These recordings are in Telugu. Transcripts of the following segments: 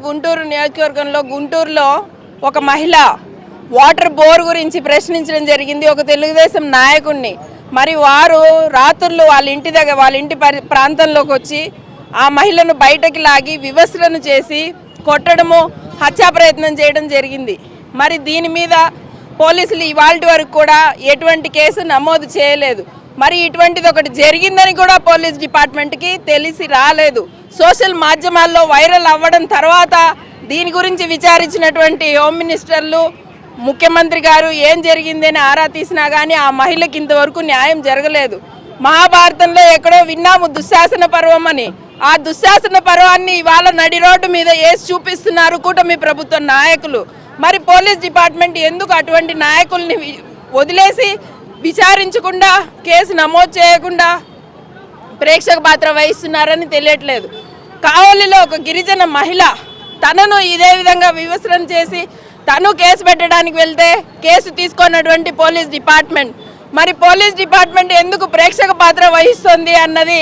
గుంటూరు నియోజకవర్గంలో గుంటూరులో ఒక మహిళ వాటర్ బోర్ గురించి ప్రశ్నించడం జరిగింది ఒక తెలుగుదేశం నాయకుడిని. మరి వారు రాత్రులు వాళ్ళ ఇంటి ప్రాంతంలోకి వచ్చి ఆ మహిళను బయటకి లాగి వివస్త్రను చేసి కొట్టడము, హత్యా ప్రయత్నం చేయడం జరిగింది. మరి దీని మీద పోలీసులు ఇవాల్టి వరకు కూడా ఎటువంటి కేసు నమోదు చేయలేదు. మరి ఇటువంటిది ఒకటి జరిగిందని కూడా పోలీస్ డిపార్ట్మెంట్కి తెలిసి రాలేదు. సోషల్ మాధ్యమాల్లో వైరల్ అవ్వడం తర్వాత దీని గురించి విచారించినటువంటి హోమ్ మినిస్టర్లు, ముఖ్యమంత్రి గారు ఏం జరిగిందని ఆరా తీసినా కానీ ఆ మహిళకి ఇంతవరకు న్యాయం జరగలేదు. మహాభారతంలో ఎక్కడో విన్నాము దుశ్శాసన పర్వం అని. ఆ దుశ్శాసన పర్వాన్ని ఇవాళ నడి రోడ్డు మీద వేసి చూపిస్తున్నారు కూటమి ప్రభుత్వ నాయకులు. మరి పోలీస్ డిపార్ట్మెంట్ ఎందుకు అటువంటి నాయకుల్ని వదిలేసి విచారించకుండా కేసు నమోదు చేయకుండా ప్రేక్షక పాత్ర వహిస్తున్నారని తెలియట్లేదు. కావలిలో ఒక గిరిజన మహిళ తనను ఇదే విధంగా వివస్త్రం చేసి తను కేసు పెట్టడానికి వెళ్తే కేసు తీసుకున్నటువంటి పోలీస్ డిపార్ట్మెంట్, మరి పోలీస్ డిపార్ట్మెంట్ ఎందుకు ప్రేక్షక పాత్ర వహిస్తుంది అన్నది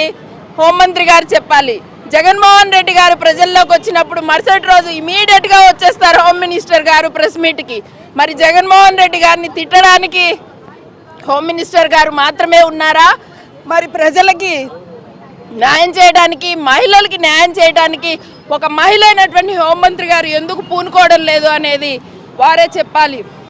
హోంమంత్రి గారు చెప్పాలి. జగన్మోహన్ రెడ్డి గారు ప్రజల్లోకి వచ్చినప్పుడు మరుసటి రోజు ఇమీడియట్గా వచ్చేస్తారు హోమ్ మినిస్టర్ గారు ప్రెస్ మీట్కి. మరి జగన్మోహన్ రెడ్డి గారిని తిట్టడానికి హోమ్ మినిస్టర్ గారు మాత్రమే ఉన్నారా? మరి ప్రజలకి న్యాయం చేయడానికి, మహిళలకి న్యాయం చేయడానికి ఒక మహిళ అయినటువంటి హోంమంత్రి గారు ఎందుకు పూనుకోవడం లేదు అనేది వారే చెప్పాలి.